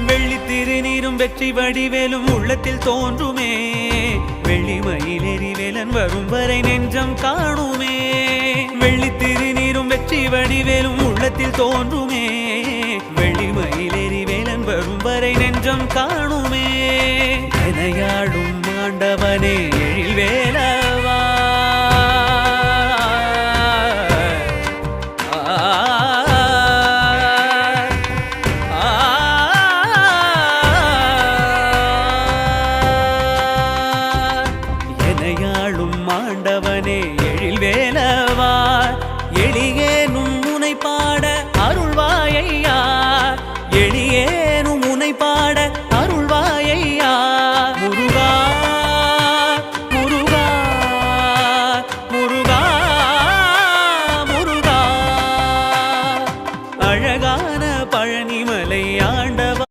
வெள்ளி திருநீரும் வெற்றி வடிவேலும் உள்ளத்தில் தோன்றுமே வெள்ளி மயிலேறி வேலன் வரும் வரை நெஞ்சம் காணுமே வெள்ளி திருநீரும் வெற்றி வடிவேலும் உள்ளத்தில் தோன்றுமே வெள்ளி மயிலேறி வேலன் வரும் வரை நெஞ்சம் காணுமே எனையாடும் ஆண்டவனே எழில்